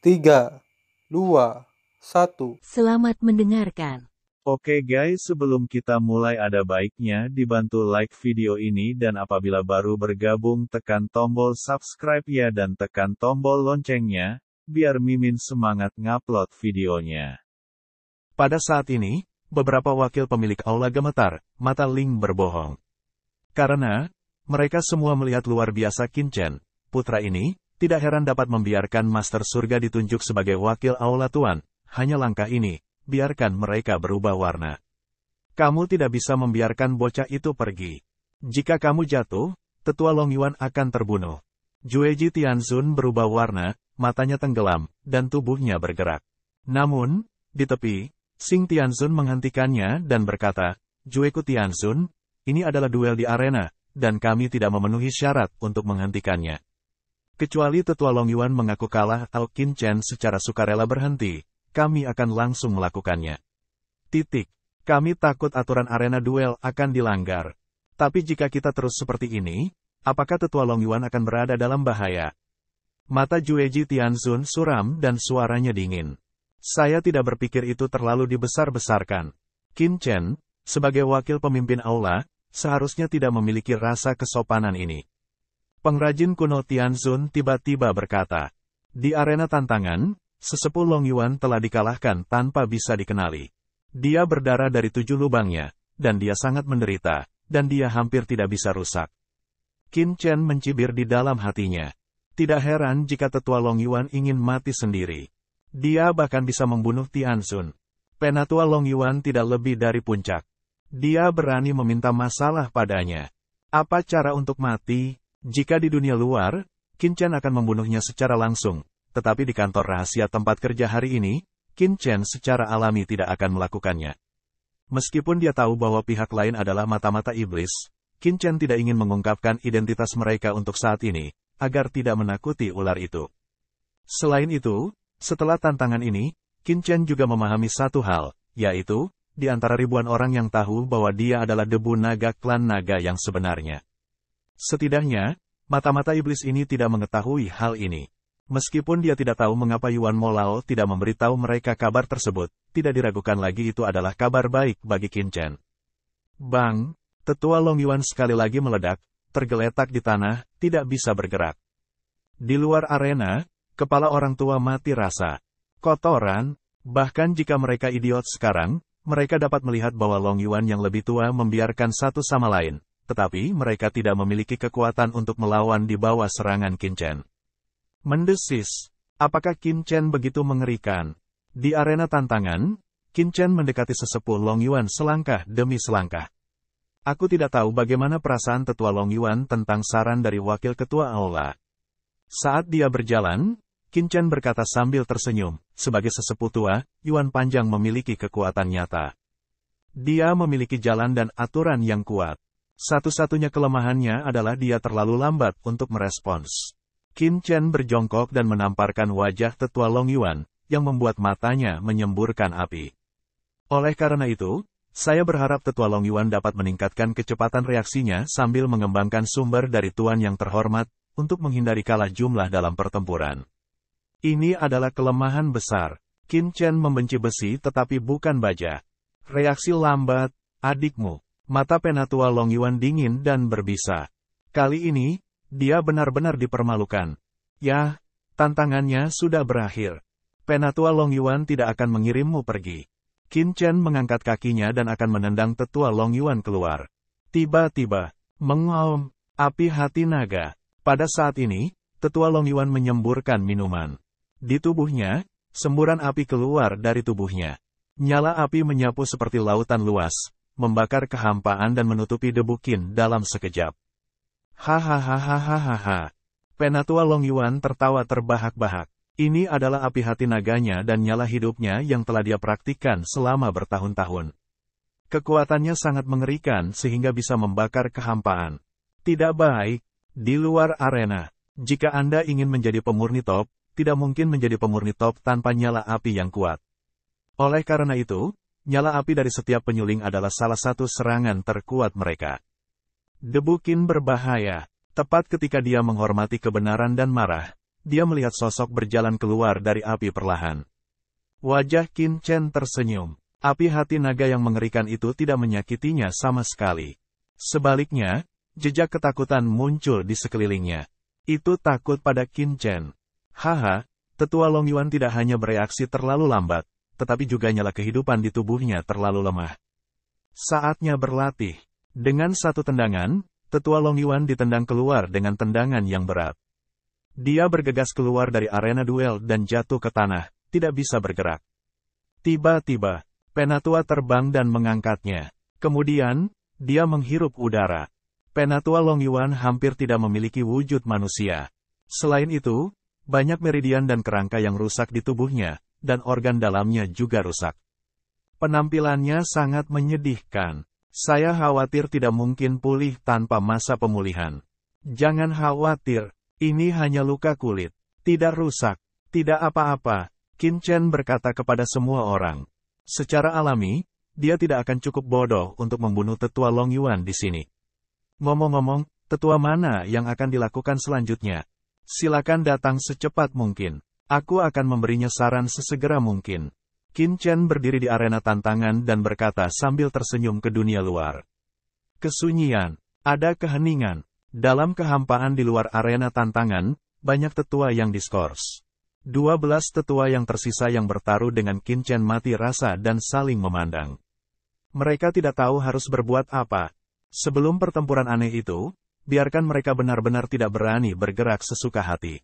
3, 2, 1. Selamat mendengarkan. Oke guys, sebelum kita mulai ada baiknya dibantu like video ini dan apabila baru bergabung tekan tombol subscribe ya dan tekan tombol loncengnya, biar Mimin semangat ngupload videonya. Pada saat ini, beberapa wakil pemilik aula gemetar, mata Ling berbohong. Karena, mereka semua melihat luar biasa Qin Chen, putra ini, tidak heran dapat membiarkan Master Surga ditunjuk sebagai wakil aula tuan, hanya langkah ini. Biarkan mereka berubah warna. Kamu tidak bisa membiarkan bocah itu pergi. Jika kamu jatuh, tetua Long Yuan akan terbunuh. Jueji Tianzun berubah warna, matanya tenggelam, dan tubuhnya bergerak. Namun, di tepi, Xing Tianzun menghentikannya dan berkata, Jueku Tianzun, ini adalah duel di arena, dan kami tidak memenuhi syarat untuk menghentikannya. Kecuali tetua Long Yuan mengaku kalah atau Qin Chen secara sukarela berhenti, kami akan langsung melakukannya. Kami takut aturan arena duel akan dilanggar. Tapi jika kita terus seperti ini, apakah tetua Long Yuan akan berada dalam bahaya? Mata Jueji Tianzun suram dan suaranya dingin. Saya tidak berpikir itu terlalu dibesar-besarkan. Qin Chen, sebagai wakil pemimpin aula, seharusnya tidak memiliki rasa kesopanan ini. Pengrajin kuno Tianzun tiba-tiba berkata, di arena tantangan, sesepuh Long Yuan telah dikalahkan tanpa bisa dikenali. Dia berdarah dari 7 lubangnya, dan dia sangat menderita, dan dia hampir tidak bisa rusak. Qin Chen mencibir di dalam hatinya. Tidak heran jika tetua Long Yuan ingin mati sendiri. Dia bahkan bisa membunuh Tianzun. Penatua Long Yuan tidak lebih dari puncak. Dia berani meminta masalah padanya. Apa cara untuk mati? Jika di dunia luar, Qin Chen akan membunuhnya secara langsung. Tetapi di kantor rahasia tempat kerja hari ini, Qin Chen secara alami tidak akan melakukannya. Meskipun dia tahu bahwa pihak lain adalah mata-mata iblis, Qin Chen tidak ingin mengungkapkan identitas mereka untuk saat ini, agar tidak menakuti ular itu. Selain itu, setelah tantangan ini, Qin Chen juga memahami satu hal, yaitu, di antara ribuan orang yang tahu bahwa dia adalah debu naga klan naga yang sebenarnya. Setidaknya, mata-mata iblis ini tidak mengetahui hal ini. Meskipun dia tidak tahu mengapa Yuan Molao tidak memberitahu mereka kabar tersebut, tidak diragukan lagi itu adalah kabar baik bagi Qin Chen. Bang, tetua Long Yuan sekali lagi meledak, tergeletak di tanah, tidak bisa bergerak. Di luar arena, kepala orang tua mati rasa. Kotoran, bahkan jika mereka idiot sekarang, mereka dapat melihat bahwa Long Yuan yang lebih tua membiarkan satu sama lain, tetapi mereka tidak memiliki kekuatan untuk melawan di bawah serangan Qin Chen. Mendesis. Apakah Qin Chen begitu mengerikan? Di arena tantangan, Qin Chen mendekati sesepuh Long Yuan selangkah demi selangkah. Aku tidak tahu bagaimana perasaan tetua Long Yuan tentang saran dari wakil ketua aula. Saat dia berjalan, Qin Chen berkata sambil tersenyum, sebagai sesepuh tua, Yuan Panjang memiliki kekuatan nyata. Dia memiliki jalan dan aturan yang kuat. Satu-satunya kelemahannya adalah dia terlalu lambat untuk merespons. Qin Chen berjongkok dan menamparkan wajah tetua Long Yuan, yang membuat matanya menyemburkan api. Oleh karena itu, saya berharap tetua Long Yuan dapat meningkatkan kecepatan reaksinya sambil mengembangkan sumber dari tuan yang terhormat, untuk menghindari kalah jumlah dalam pertempuran. Ini adalah kelemahan besar. Qin Chen membenci besi tetapi bukan baja. Reaksi lambat, adikmu. Mata penatua Long Yuan dingin dan berbisa. Kali ini, dia benar-benar dipermalukan. Ya, tantangannya sudah berakhir. Penatua Long Yuan tidak akan mengirimmu pergi. Qin Chen mengangkat kakinya dan akan menendang tetua Long Yuan keluar. Tiba-tiba, mengaum, api hati naga. Pada saat ini, tetua Long Yuan menyemburkan minuman. Di tubuhnya, semburan api keluar dari tubuhnya. Nyala api menyapu seperti lautan luas, membakar kehampaan dan menutupi debu Qin dalam sekejap. Hahaha. Penatua Long Yuan tertawa terbahak-bahak. Ini adalah api hati naganya dan nyala hidupnya yang telah dia praktikkan selama bertahun-tahun. Kekuatannya sangat mengerikan sehingga bisa membakar kehampaan. Tidak baik. Di luar arena, jika Anda ingin menjadi pemurni top, tidak mungkin menjadi pemurni top tanpa nyala api yang kuat. Oleh karena itu, nyala api dari setiap penyuling adalah salah satu serangan terkuat mereka. Debu Qin berbahaya. Tepat ketika dia menghormati kebenaran dan marah, dia melihat sosok berjalan keluar dari api perlahan. Wajah Qin Chen tersenyum. Api hati naga yang mengerikan itu tidak menyakitinya sama sekali. Sebaliknya, jejak ketakutan muncul di sekelilingnya. Itu takut pada Qin Chen. Haha, tetua Long Yuan tidak hanya bereaksi terlalu lambat, tetapi juga nyala kehidupan di tubuhnya terlalu lemah. Saatnya berlatih. Dengan satu tendangan, tetua Long Yuan ditendang keluar dengan tendangan yang berat. Dia bergegas keluar dari arena duel dan jatuh ke tanah, tidak bisa bergerak. Tiba-tiba, Penatua terbang dan mengangkatnya. Kemudian, dia menghirup udara. Penatua Long Yuan hampir tidak memiliki wujud manusia. Selain itu, banyak meridian dan kerangka yang rusak di tubuhnya, dan organ dalamnya juga rusak. Penampilannya sangat menyedihkan. Saya khawatir tidak mungkin pulih tanpa masa pemulihan. Jangan khawatir, ini hanya luka kulit. Tidak rusak, tidak apa-apa, Qin Chen berkata kepada semua orang. Secara alami, dia tidak akan cukup bodoh untuk membunuh tetua Long Yuan di sini. Ngomong-ngomong, tetua mana yang akan dilakukan selanjutnya? Silakan datang secepat mungkin. Aku akan memberinya saran sesegera mungkin. Qin Chen berdiri di arena tantangan dan berkata sambil tersenyum ke dunia luar. Kesunyian. Ada keheningan. Dalam kehampaan di luar arena tantangan, banyak tetua yang diskors. 12 tetua yang tersisa yang bertaruh dengan Qin Chen mati rasa dan saling memandang. Mereka tidak tahu harus berbuat apa. Sebelum pertempuran aneh itu, biarkan mereka benar-benar tidak berani bergerak sesuka hati.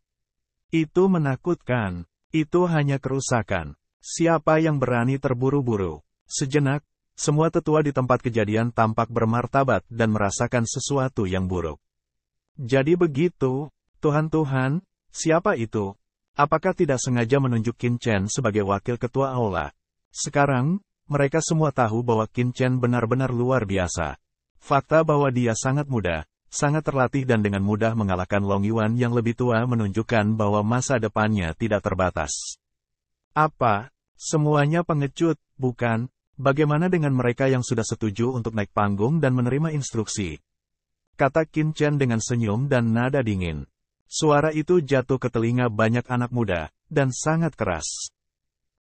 Itu menakutkan. Itu hanya kerusakan. Siapa yang berani terburu-buru? Sejenak, semua tetua di tempat kejadian tampak bermartabat dan merasakan sesuatu yang buruk. Jadi begitu, Tuhan-Tuhan, siapa itu? Apakah tidak sengaja menunjuk Qin Chen sebagai wakil ketua aula? Sekarang, mereka semua tahu bahwa Qin Chen benar-benar luar biasa. Fakta bahwa dia sangat muda, sangat terlatih dan dengan mudah mengalahkan Long Yuan yang lebih tua menunjukkan bahwa masa depannya tidak terbatas. Apa? Semuanya pengecut, bukan? Bagaimana dengan mereka yang sudah setuju untuk naik panggung dan menerima instruksi? Kata Qin Chen dengan senyum dan nada dingin. Suara itu jatuh ke telinga banyak anak muda, dan sangat keras.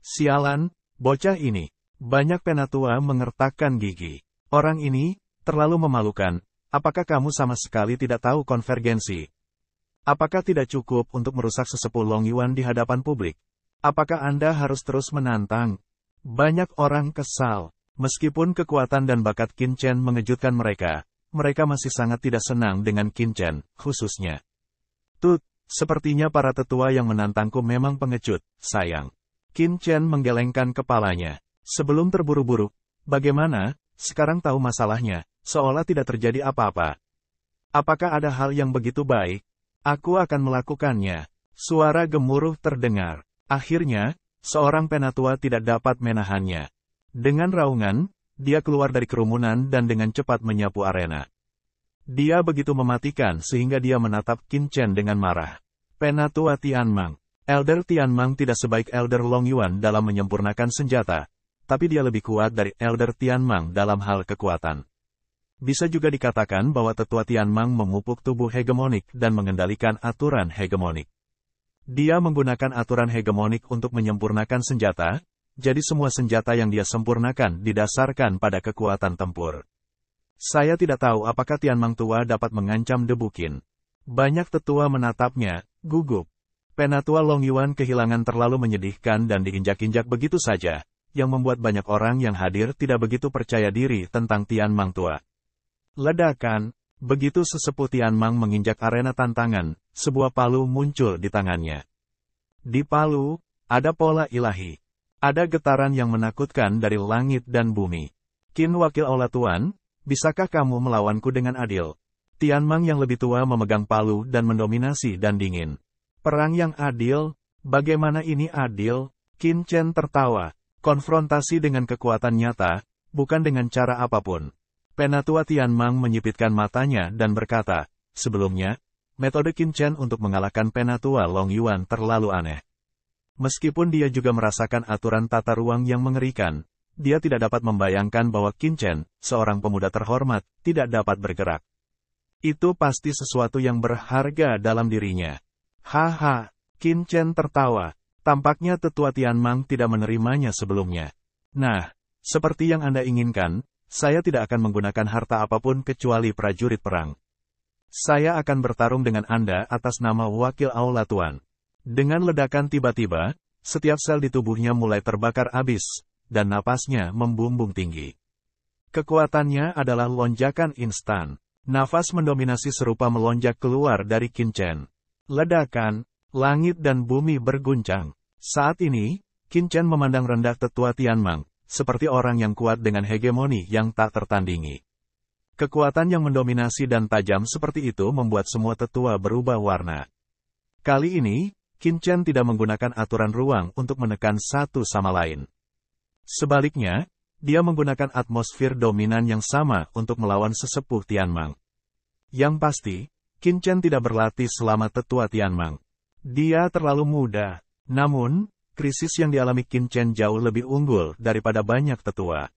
Sialan, bocah ini. Banyak penatua mengertakkan gigi. Orang ini, terlalu memalukan. Apakah kamu sama sekali tidak tahu konvergensi? Apakah tidak cukup untuk merusak sesepuh Long Yuan di hadapan publik? Apakah Anda harus terus menantang? Banyak orang kesal. Meskipun kekuatan dan bakat Qin Chen mengejutkan mereka masih sangat tidak senang dengan Qin Chen, khususnya. Sepertinya para tetua yang menantangku memang pengecut, sayang. Qin Chen menggelengkan kepalanya. Sebelum terburu-buru, bagaimana? Sekarang tahu masalahnya. Seolah tidak terjadi apa-apa. Apakah ada hal yang begitu baik? Aku akan melakukannya. Suara gemuruh terdengar. Akhirnya, seorang penatua tidak dapat menahannya. Dengan raungan, dia keluar dari kerumunan dan dengan cepat menyapu arena. Dia begitu mematikan sehingga dia menatap Qin Chen dengan marah. Penatua Tianmang. Elder Tianmang tidak sebaik Elder Long Yuan dalam menyempurnakan senjata, tapi dia lebih kuat dari Elder Tianmang dalam hal kekuatan. Bisa juga dikatakan bahwa tetua Tianmang memupuk tubuh hegemonik dan mengendalikan aturan hegemonik. Dia menggunakan aturan hegemonik untuk menyempurnakan senjata, jadi semua senjata yang dia sempurnakan didasarkan pada kekuatan tempur. Saya tidak tahu apakah Tianmang tua dapat mengancam debu Qin. Banyak tetua menatapnya, gugup. Penatua Long Yuan kehilangan terlalu menyedihkan dan diinjak-injak begitu saja, yang membuat banyak orang yang hadir tidak begitu percaya diri tentang Tianmang tua. Ledakan, begitu sesepuh Tianmang menginjak arena tantangan, sebuah palu muncul di tangannya. Di palu, ada pola ilahi. Ada getaran yang menakutkan dari langit dan bumi. Qin wakil aula tuan, bisakah kamu melawanku dengan adil? Tianmang yang lebih tua memegang palu dan mendominasi dan dingin. Perang yang adil? Bagaimana ini adil? Qin Chen tertawa. Konfrontasi dengan kekuatan nyata, bukan dengan cara apapun. Penatua Tianmang menyipitkan matanya dan berkata, sebelumnya, metode Qin Chen untuk mengalahkan Penatua Long Yuan terlalu aneh. Meskipun dia juga merasakan aturan tata ruang yang mengerikan, dia tidak dapat membayangkan bahwa Qin Chen, seorang pemuda terhormat, tidak dapat bergerak. Itu pasti sesuatu yang berharga dalam dirinya. Haha, Qin Chen tertawa. Tampaknya tetua Tianmang tidak menerimanya sebelumnya. Nah, seperti yang Anda inginkan, saya tidak akan menggunakan harta apapun kecuali prajurit perang. Saya akan bertarung dengan Anda atas nama wakil Aula Tuan. Dengan ledakan tiba-tiba, setiap sel di tubuhnya mulai terbakar habis, dan napasnya membumbung tinggi. Kekuatannya adalah lonjakan instan. Nafas mendominasi serupa melonjak keluar dari Qin Chen. Ledakan, langit dan bumi berguncang. Saat ini, Qin Chen memandang rendah tetua Tianmang, seperti orang yang kuat dengan hegemoni yang tak tertandingi. Kekuatan yang mendominasi dan tajam seperti itu membuat semua tetua berubah warna. Kali ini, Qin Chen tidak menggunakan aturan ruang untuk menekan satu sama lain. Sebaliknya, dia menggunakan atmosfer dominan yang sama untuk melawan sesepuh Tianmang. Yang pasti, Qin Chen tidak berlatih selama tetua Tianmang. Dia terlalu muda. Namun, krisis yang dialami Qin Chen jauh lebih unggul daripada banyak tetua.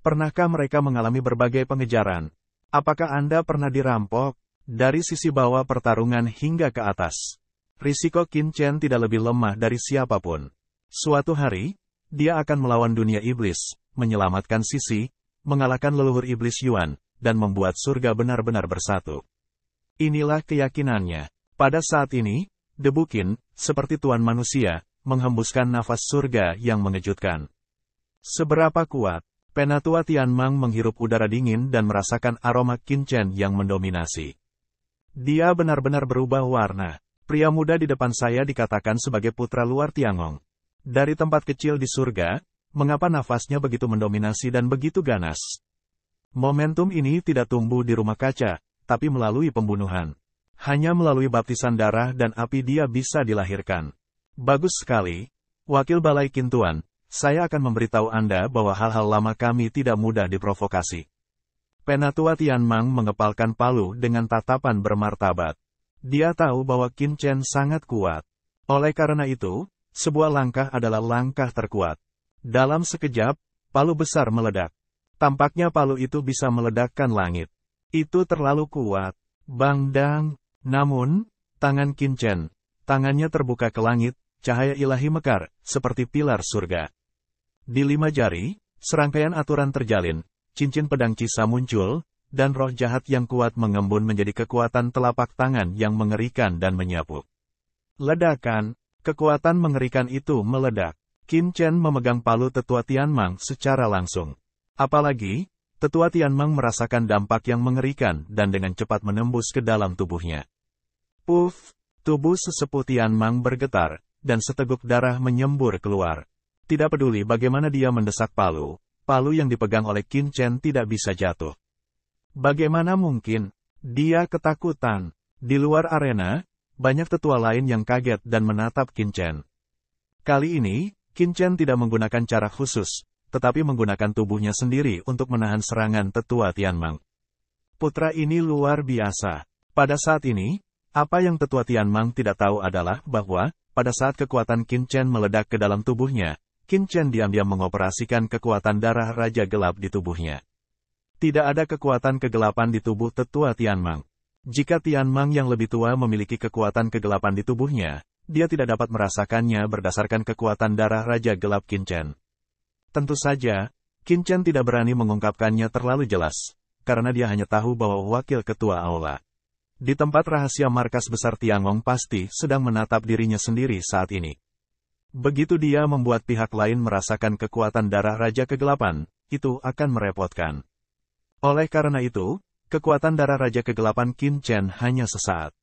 Pernahkah mereka mengalami berbagai pengejaran? Apakah Anda pernah dirampok? Dari sisi bawah pertarungan hingga ke atas. Risiko Qin Chen tidak lebih lemah dari siapapun. Suatu hari, dia akan melawan dunia iblis, menyelamatkan Sisi, mengalahkan leluhur iblis Yuan, dan membuat surga benar-benar bersatu. Inilah keyakinannya. Pada saat ini, debu Qin, seperti Tuan Manusia, menghembuskan nafas surga yang mengejutkan. Seberapa kuat, Penatua Tianmang menghirup udara dingin dan merasakan aroma Qin Chen yang mendominasi. Dia benar-benar berubah warna. Pria muda di depan saya dikatakan sebagai putra luar Tiangong. Dari tempat kecil di surga, mengapa nafasnya begitu mendominasi dan begitu ganas? Momentum ini tidak tumbuh di rumah kaca, tapi melalui pembunuhan. Hanya melalui baptisan darah dan api dia bisa dilahirkan. Bagus sekali, Wakil Balai Qin Tuan, saya akan memberitahu Anda bahwa hal-hal lama kami tidak mudah diprovokasi. Penatua Tianmang mengepalkan palu dengan tatapan bermartabat. Dia tahu bahwa Qin Chen sangat kuat. Oleh karena itu, sebuah langkah adalah langkah terkuat. Dalam sekejap, palu besar meledak. Tampaknya palu itu bisa meledakkan langit. Itu terlalu kuat. Bang dang. Namun, tangan Qin Chen, tangannya terbuka ke langit, cahaya ilahi mekar, seperti pilar surga. Di 5 jari, serangkaian aturan terjalin, cincin pedang Cisa muncul, dan roh jahat yang kuat mengembun menjadi kekuatan telapak tangan yang mengerikan dan menyapu. Ledakan, kekuatan mengerikan itu meledak. Qin Chen memegang palu tetua Tianmang secara langsung. Apalagi, tetua Tianmang merasakan dampak yang mengerikan dan dengan cepat menembus ke dalam tubuhnya. Puff, tubuh sesepuh Tianmang bergetar, dan seteguk darah menyembur keluar. Tidak peduli bagaimana dia mendesak palu, palu yang dipegang oleh Qin Chen tidak bisa jatuh. Bagaimana mungkin? Dia ketakutan. Di luar arena, banyak tetua lain yang kaget dan menatap Qin Chen. Kali ini, Qin Chen tidak menggunakan cara khusus, tetapi menggunakan tubuhnya sendiri untuk menahan serangan tetua Tianmang. Putra ini luar biasa. Pada saat ini, apa yang tetua Tianmang tidak tahu adalah bahwa, pada saat kekuatan Qin Chen meledak ke dalam tubuhnya, Qin Chen diam-diam mengoperasikan kekuatan darah Raja Gelap di tubuhnya. Tidak ada kekuatan kegelapan di tubuh tetua Tianmang. Jika Tianmang yang lebih tua memiliki kekuatan kegelapan di tubuhnya, dia tidak dapat merasakannya berdasarkan kekuatan darah Raja Gelap Qin Chen. Tentu saja, Qin Chen tidak berani mengungkapkannya terlalu jelas, karena dia hanya tahu bahwa wakil ketua aula di tempat rahasia markas besar Tiangong pasti sedang menatap dirinya sendiri saat ini. Begitu dia membuat pihak lain merasakan kekuatan darah Raja Kegelapan, itu akan merepotkan. Oleh karena itu, kekuatan darah Raja Kegelapan Qin Chen hanya sesaat.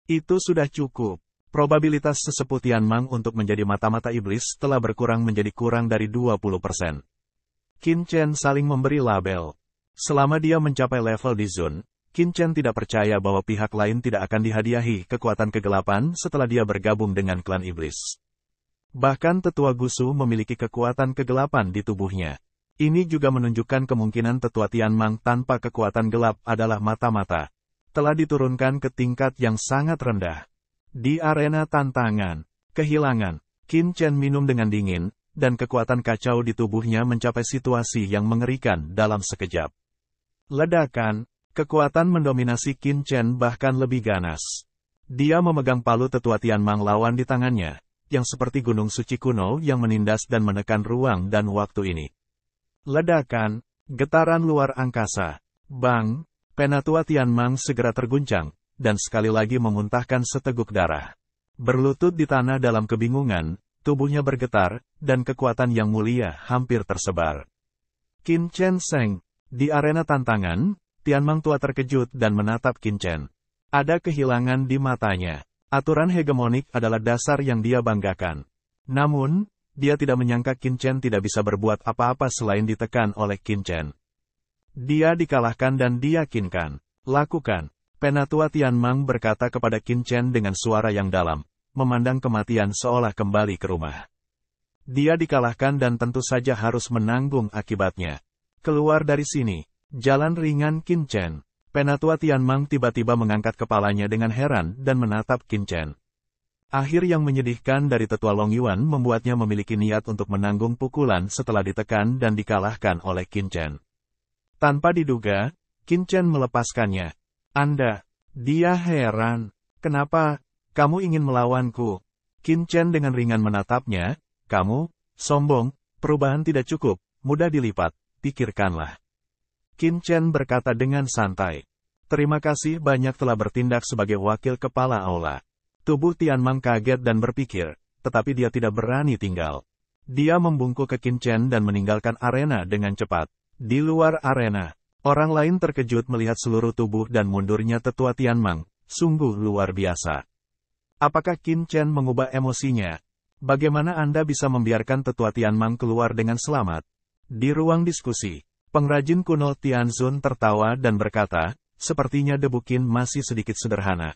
Itu sudah cukup. Probabilitas sesepuh Tianmang untuk menjadi mata-mata iblis telah berkurang menjadi kurang dari 20%. Qin Chen saling memberi label. Selama dia mencapai level di Zun, Qin Chen tidak percaya bahwa pihak lain tidak akan dihadiahi kekuatan kegelapan setelah dia bergabung dengan klan iblis. Bahkan tetua Gusu memiliki kekuatan kegelapan di tubuhnya. Ini juga menunjukkan kemungkinan tetua Tianmang tanpa kekuatan gelap adalah mata-mata telah diturunkan ke tingkat yang sangat rendah. Di arena tantangan, kehilangan, Qin Chen minum dengan dingin, dan kekuatan kacau di tubuhnya mencapai situasi yang mengerikan dalam sekejap. Ledakan, kekuatan mendominasi Qin Chen bahkan lebih ganas. Dia memegang palu tetua Tianmang lawan di tangannya, yang seperti gunung suci kuno yang menindas dan menekan ruang dan waktu ini. Ledakan, getaran luar angkasa, bang, Penatua Tianmang segera terguncang, dan sekali lagi memuntahkan seteguk darah. Berlutut di tanah dalam kebingungan, tubuhnya bergetar, dan kekuatan yang mulia hampir tersebar. Qin Chen Seng, di arena tantangan, Tianmang tua terkejut dan menatap Qin Chen. Ada kehilangan di matanya. Aturan hegemonik adalah dasar yang dia banggakan. Namun, dia tidak menyangka Qin Chen tidak bisa berbuat apa-apa selain ditekan oleh Qin Chen. Dia dikalahkan dan diyakinkan. Lakukan. Penatua Tianmang berkata kepada Qin Chen dengan suara yang dalam, memandang kematian seolah kembali ke rumah. Dia dikalahkan dan tentu saja harus menanggung akibatnya. Keluar dari sini. Jalan ringan Qin Chen. Penatua Tianmang tiba-tiba mengangkat kepalanya dengan heran dan menatap Qin Chen. Akhir yang menyedihkan dari tetua Long Yuan membuatnya memiliki niat untuk menanggung pukulan setelah ditekan dan dikalahkan oleh Qin Chen. Tanpa diduga, Qin Chen melepaskannya. Anda, dia heran. Kenapa, kamu ingin melawanku? Qin Chen dengan ringan menatapnya. Kamu, sombong, perubahan tidak cukup, mudah dilipat, pikirkanlah. Qin Chen berkata dengan santai. Terima kasih banyak telah bertindak sebagai wakil kepala aula. Tubuh Tianmang kaget dan berpikir, tetapi dia tidak berani tinggal. Dia membungkuk ke Qin Chen dan meninggalkan arena dengan cepat. Di luar arena, orang lain terkejut melihat seluruh tubuh dan mundurnya tetua Tianmang, sungguh luar biasa. Apakah Qin Chen mengubah emosinya? Bagaimana Anda bisa membiarkan tetua Tianmang keluar dengan selamat? Di ruang diskusi, pengrajin kuno Tianzun tertawa dan berkata, sepertinya debu Qin masih sedikit sederhana.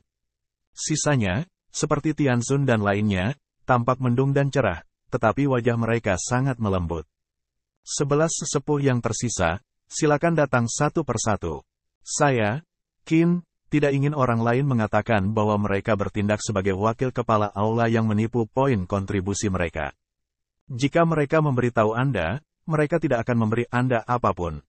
Sisanya, seperti Tianzun dan lainnya, tampak mendung dan cerah, tetapi wajah mereka sangat melembut. 11 sesepuh yang tersisa, silakan datang satu persatu. Saya, Qin, tidak ingin orang lain mengatakan bahwa mereka bertindak sebagai wakil kepala aula yang menipu poin kontribusi mereka. Jika mereka memberitahu Anda, mereka tidak akan memberi Anda apapun.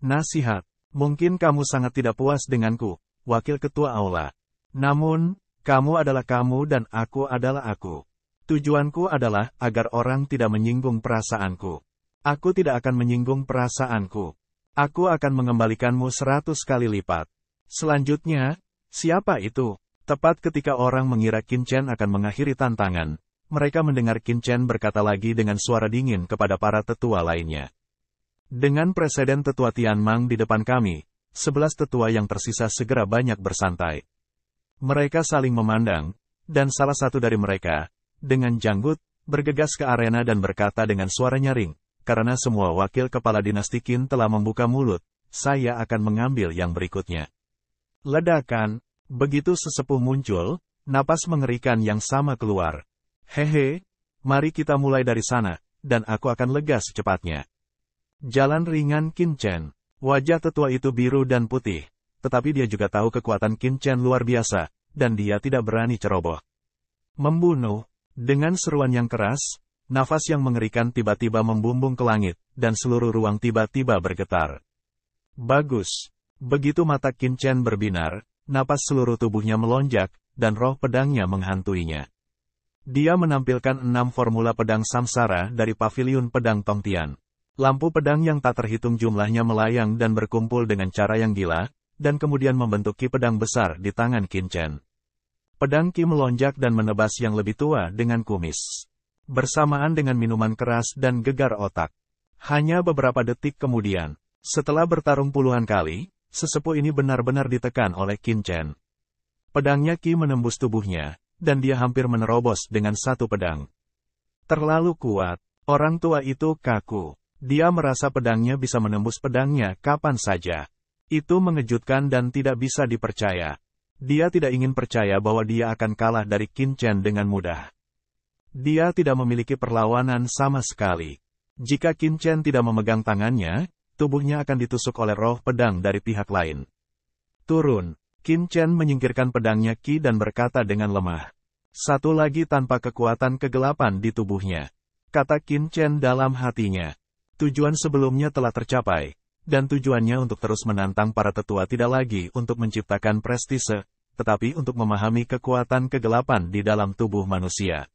Nasihat, mungkin kamu sangat tidak puas denganku, wakil ketua aula. Namun, kamu adalah kamu dan aku adalah aku. Tujuanku adalah agar orang tidak menyinggung perasaanku. Aku tidak akan menyinggung perasaanku. Aku akan mengembalikanmu 100 kali lipat. Selanjutnya, siapa itu? Tepat ketika orang mengira Qin Chen akan mengakhiri tantangan, mereka mendengar Qin Chen berkata lagi dengan suara dingin kepada para tetua lainnya. Dengan presiden tetua Tianmang di depan kami, 11 tetua yang tersisa segera banyak bersantai. Mereka saling memandang, dan salah satu dari mereka, dengan janggut, bergegas ke arena dan berkata dengan suara nyaring, karena semua wakil kepala dinasti Qin telah membuka mulut, saya akan mengambil yang berikutnya. Ledakan, begitu sesepuh muncul, napas mengerikan yang sama keluar. Hehe, mari kita mulai dari sana, dan aku akan lega secepatnya. Jalan ringan Qin Chen. Wajah tetua itu biru dan putih, tetapi dia juga tahu kekuatan Qin Chen luar biasa, dan dia tidak berani ceroboh. Membunuh, dengan seruan yang keras, nafas yang mengerikan tiba-tiba membumbung ke langit, dan seluruh ruang tiba-tiba bergetar. Bagus. Begitu mata Qin Chen berbinar, napas seluruh tubuhnya melonjak, dan roh pedangnya menghantuinya. Dia menampilkan 6 formula pedang samsara dari paviliun pedang Tongtian. Lampu pedang yang tak terhitung jumlahnya melayang dan berkumpul dengan cara yang gila, dan kemudian membentuk ki pedang besar di tangan Qin Chen. Pedang ki melonjak dan menebas yang lebih tua dengan kumis. Bersamaan dengan minuman keras dan gegar otak. Hanya beberapa detik kemudian, setelah bertarung puluhan kali, sesepuh ini benar-benar ditekan oleh Qin Chen. Pedangnya ki menembus tubuhnya, dan dia hampir menerobos dengan satu pedang. Terlalu kuat, orang tua itu kaku. Dia merasa pedangnya bisa menembus pedangnya kapan saja. Itu mengejutkan dan tidak bisa dipercaya. Dia tidak ingin percaya bahwa dia akan kalah dari Qin Chen dengan mudah. Dia tidak memiliki perlawanan sama sekali. Jika Qin Chen tidak memegang tangannya, tubuhnya akan ditusuk oleh roh pedang dari pihak lain. Turun. Qin Chen menyingkirkan pedangnya ki dan berkata dengan lemah. Satu lagi tanpa kekuatan kegelapan di tubuhnya. Kata Qin Chen dalam hatinya. Tujuan sebelumnya telah tercapai, dan tujuannya untuk terus menantang para tetua tidak lagi untuk menciptakan prestise, tetapi untuk memahami kekuatan kegelapan di dalam tubuh manusia.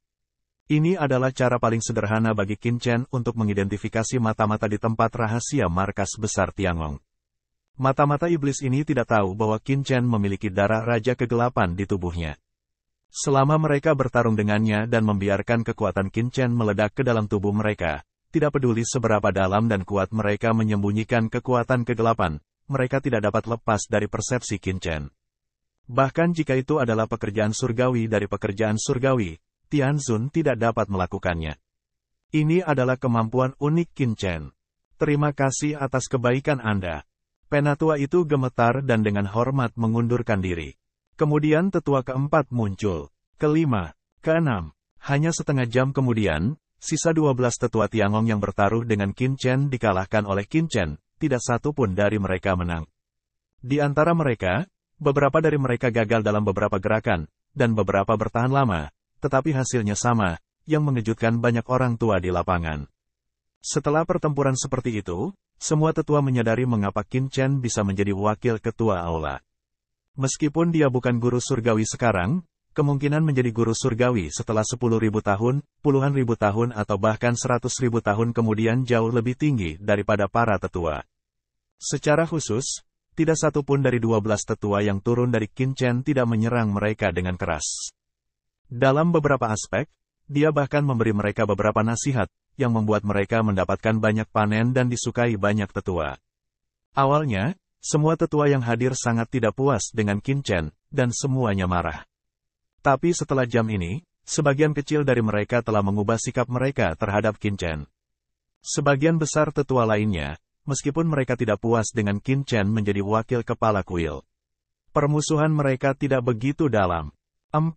Ini adalah cara paling sederhana bagi Qin Chen untuk mengidentifikasi mata-mata di tempat rahasia markas besar Tiangong. Mata-mata iblis ini tidak tahu bahwa Qin Chen memiliki darah Raja Kegelapan di tubuhnya. Selama mereka bertarung dengannya dan membiarkan kekuatan Qin Chen meledak ke dalam tubuh mereka, tidak peduli seberapa dalam dan kuat mereka menyembunyikan kekuatan kegelapan, mereka tidak dapat lepas dari persepsi Qin Chen. Bahkan jika itu adalah pekerjaan surgawi dari pekerjaan surgawi, Tianzun tidak dapat melakukannya. Ini adalah kemampuan unik Qin Chen. Terima kasih atas kebaikan Anda. Penatua itu gemetar dan dengan hormat mengundurkan diri. Kemudian tetua keempat muncul. Kelima, keenam. Hanya setengah jam kemudian, sisa 12 tetua Tiangong yang bertaruh dengan Qin Chen dikalahkan oleh Qin Chen, tidak satu pun dari mereka menang. Di antara mereka, beberapa dari mereka gagal dalam beberapa gerakan, dan beberapa bertahan lama, tetapi hasilnya sama, yang mengejutkan banyak orang tua di lapangan. Setelah pertempuran seperti itu, semua tetua menyadari mengapa Qin Chen bisa menjadi wakil ketua aula. Meskipun dia bukan guru surgawi sekarang, kemungkinan menjadi guru surgawi setelah 10.000 tahun, puluhan ribu tahun atau bahkan 100.000 tahun kemudian jauh lebih tinggi daripada para tetua. Secara khusus, tidak satu pun dari 12 tetua yang turun dari Qin Chen tidak menyerang mereka dengan keras. Dalam beberapa aspek, dia bahkan memberi mereka beberapa nasihat, yang membuat mereka mendapatkan banyak panen dan disukai banyak tetua. Awalnya, semua tetua yang hadir sangat tidak puas dengan Qin Chen, dan semuanya marah. Tapi setelah jam ini, sebagian kecil dari mereka telah mengubah sikap mereka terhadap Qin Chen. Sebagian besar tetua lainnya, meskipun mereka tidak puas dengan Qin Chen menjadi wakil kepala kuil. Permusuhan mereka tidak begitu dalam. 4.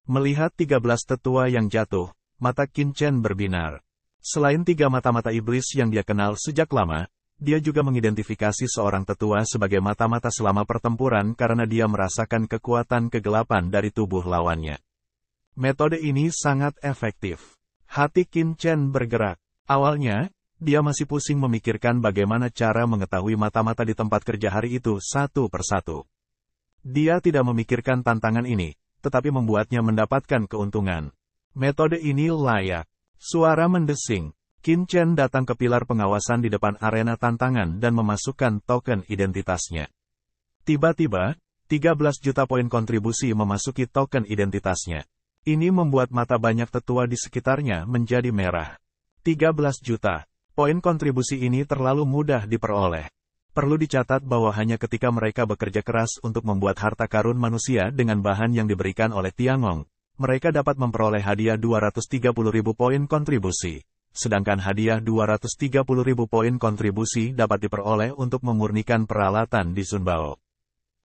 Melihat 13 tetua yang jatuh, mata Qin Chen berbinar. Selain 3 mata-mata iblis yang dia kenal sejak lama, dia juga mengidentifikasi seorang tetua sebagai mata-mata selama pertempuran karena dia merasakan kekuatan kegelapan dari tubuh lawannya. Metode ini sangat efektif. Hati Qin Chen bergerak. Awalnya, dia masih pusing memikirkan bagaimana cara mengetahui mata-mata di tempat kerja hari itu satu persatu. Dia tidak memikirkan tantangan ini, tetapi membuatnya mendapatkan keuntungan. Metode ini layak. Suara mendesing. Qin Chen datang ke pilar pengawasan di depan arena tantangan dan memasukkan token identitasnya. Tiba-tiba, 13 juta poin kontribusi memasuki token identitasnya. Ini membuat mata banyak tetua di sekitarnya menjadi merah. 13 juta. Poin kontribusi ini terlalu mudah diperoleh. Perlu dicatat bahwa hanya ketika mereka bekerja keras untuk membuat harta karun manusia dengan bahan yang diberikan oleh Tiangong, mereka dapat memperoleh hadiah 230.000 poin kontribusi. Sedangkan hadiah 230.000 poin kontribusi dapat diperoleh untuk memurnikan peralatan di Sunbao.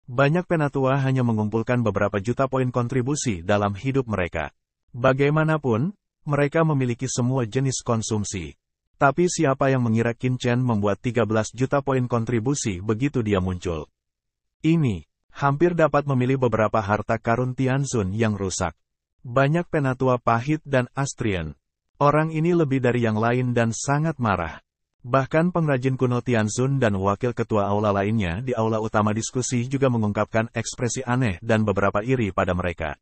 Banyak penatua hanya mengumpulkan beberapa juta poin kontribusi dalam hidup mereka. Bagaimanapun, mereka memiliki semua jenis konsumsi. Tapi siapa yang mengira Qin Chen membuat 13 juta poin kontribusi begitu dia muncul? Ini, hampir dapat memilih beberapa harta karun Tianzun yang rusak. Banyak penatua pahit dan Astrian. Orang ini lebih dari yang lain dan sangat marah. Bahkan pengrajin kuno Tianzun dan wakil ketua aula lainnya di aula utama diskusi juga mengungkapkan ekspresi aneh dan beberapa iri pada mereka.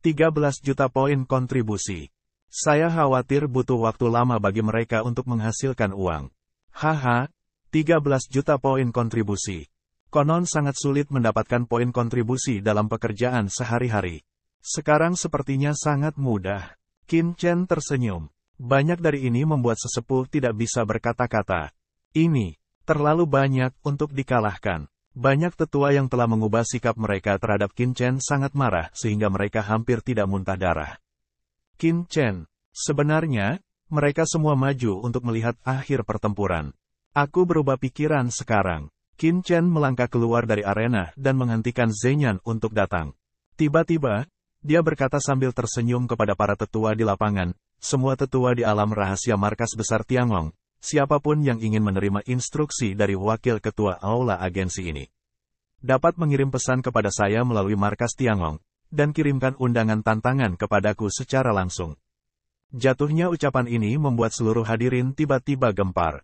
13 juta poin kontribusi. Saya khawatir butuh waktu lama bagi mereka untuk menghasilkan uang. Haha, 13 juta poin kontribusi. Konon sangat sulit mendapatkan poin kontribusi dalam pekerjaan sehari-hari. Sekarang sepertinya sangat mudah. Qin Chen tersenyum. Banyak dari ini membuat sesepuh tidak bisa berkata-kata. Ini terlalu banyak untuk dikalahkan. Banyak tetua yang telah mengubah sikap mereka terhadap Qin Chen sangat marah sehingga mereka hampir tidak muntah darah. Qin Chen, sebenarnya, mereka semua maju untuk melihat akhir pertempuran. Aku berubah pikiran sekarang. Qin Chen melangkah keluar dari arena dan menghentikan Zhenyan untuk datang. Tiba-tiba, dia berkata sambil tersenyum kepada para tetua di lapangan, semua tetua di alam rahasia markas besar Tiangong, siapapun yang ingin menerima instruksi dari wakil ketua aula agensi ini, dapat mengirim pesan kepada saya melalui markas Tiangong, dan kirimkan undangan tantangan kepadaku secara langsung. Jatuhnya ucapan ini membuat seluruh hadirin tiba-tiba gempar.